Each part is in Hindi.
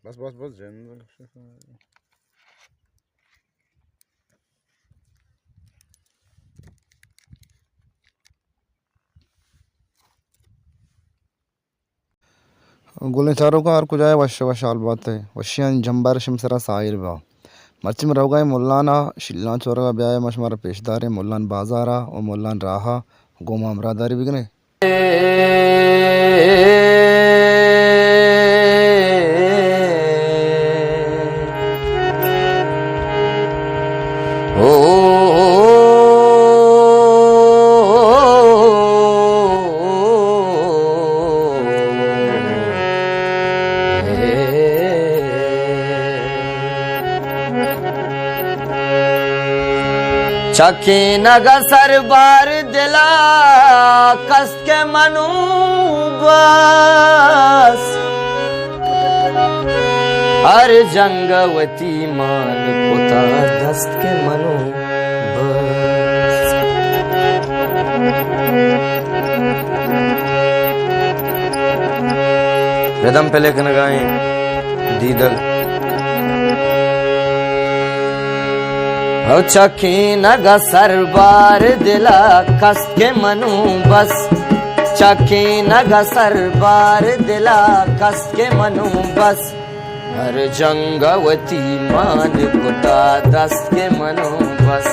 बस बस बस जैन गुलें चारों का और कुछ आए वश वशाल बात है वशियान जंबार शमसरा साहिर बा मर्चिम रवगाय मुल्लाना शिल्लान चोरगा ब्याय मशमार पेशदार मुल्लान बाजारा और मुल्लान राहा गोमा अमरादारी बिगने चखी नगा सरबार दिला कस के मनु बस हर जंगवती मान पुता दस्त के मनु बस रिदम पे लेकर गाएं दीदल चखी नगा सरबार दिला कस के मनु बस चखी नगा सरबार दिला कस के मनु बस हर जंगवती मान पुता दस्त के मनु बस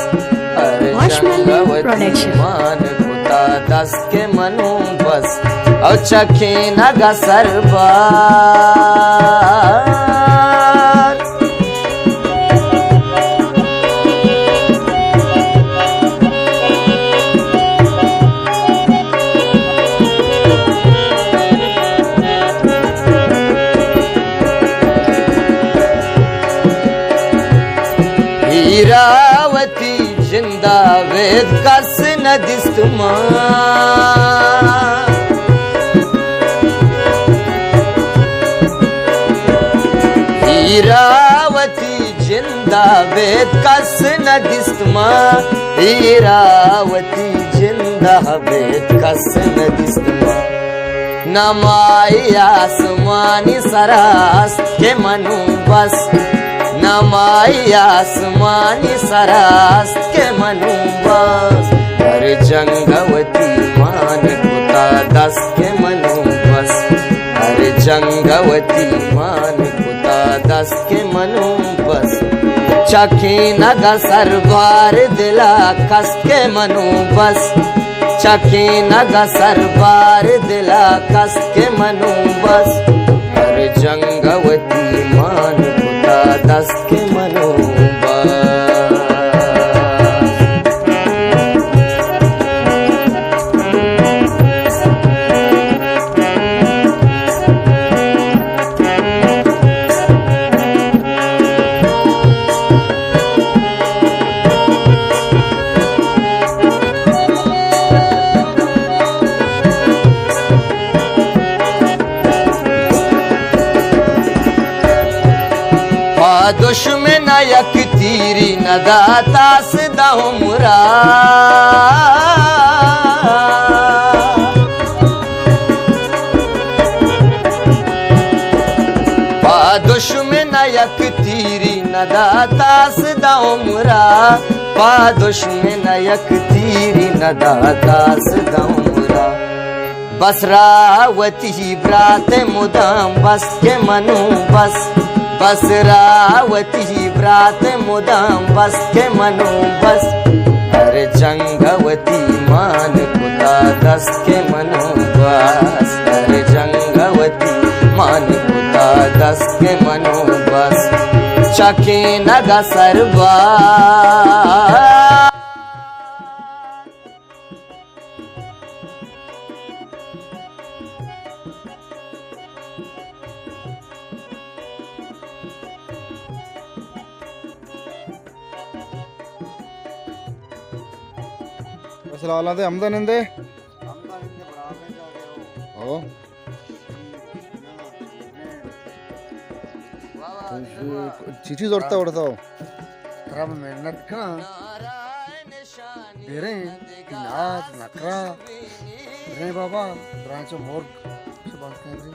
हर जंगवती मान पुता दस्त के मनु बस और चखी नगा सरबार हीरावती जिंदा वेद कस नदिस्तुमा हीरावती जिंदा वेद कस नदिस्तुमा हीरावती जिंदा वेद कस नदिस्तुमा नमाई आसमानी सरास के मनु बस नमाई आसमानी सरास के मनु बस हर जंगवती मान पुता दस के मनु बस हर जंगवती मान पुता दस के मनु बस चखी नगा सरबार दिला कस के मनु बस चखी नगा सरबार दिला कस के मनु बस हर जंगवती मान दस के मनु दुश्मन यक तीरी नदाता सदा उमरा दुश्मन यक तीरी नदाता सदा उमरा पा दुश्मन यक तीरी नदाता सदा उमरा बसरावती ब्रात मुदाम बस के मनु बस बसरावती ब्रात मुदाम बस के मनु बस हर जंगवती मान पुता दस के मनु बस हर जंगवती मान पुता दस के मनु बस चखी नगा सरबार सलाला दे हमदा नंदे ओ चीची जोड़ता उड़ता हो रब मेहनत का तेरे नाच नखरा रे बाबा ब्रांचो मोर से बात कर रही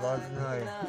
बात ना है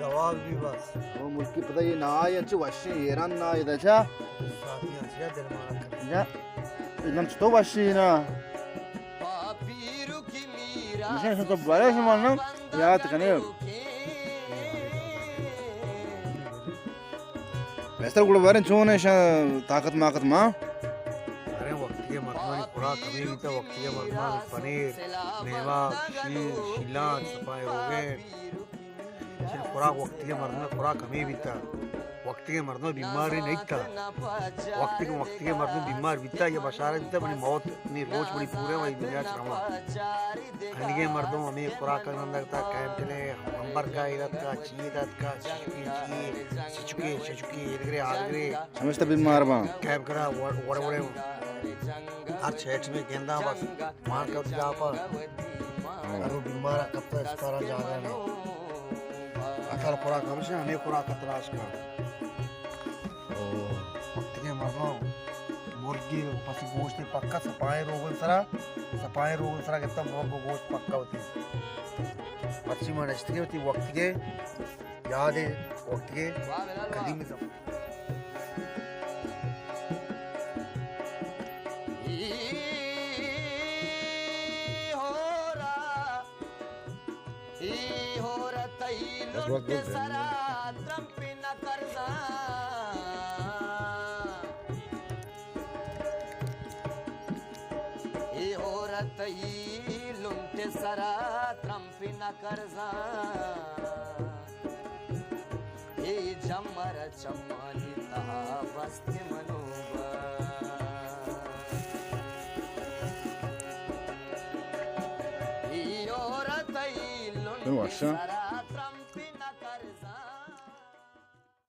दवा भी बस वो मुल्की पता ये ना ये अच्छी वशी ईरान ना ये अच्छा साथी हंसिया दिल मारा कर ya इधर तो वशी ना मुझे तो बड़े से मानना याद करने वैसे गुड़ बारे चोने शा ताकत माकत माँ अरे वक्त के मरना पूरा कभी भी तो वक्त के मरना पनीर मेवा शीर शिलान सफाई हो गए सिर्फ खुराक वक्त के मरना खुराक कमी भी था वक्त के मरना बीमारी नहीं था वक्त के मरना बीमार भी था ये बशारत भी था बड़ी मौत नहीं रोज बड़ी पूरे वही दुनिया चलावा खंड के मर्दों हमें खुराक का अंदर था कैंप चले अंबर का इधर का चीरत का चिचुके इधरे आगरे समझता बीमार बा कैंप करा बड़े बड़े हर क्षेत्र में गेंदा बस मार कर जा पर अगर वो बीमार कब तक इस तरह जा रहे हैं अकल पूरा कम से हमें पूरा तलाश कर वक्त के मर्दों मुर्गी पसी गोश्त पक्का सफाई रोगन सरा कितना मोर गोश्त पक्का होती मच्छी में नश्ती होती वक्त के याद है वक्त के कदीम लुंटे सरा त्रंपी न करजा ये जमर चमनी तहा बस्ती मनोबा ये औरत लुंटे सरा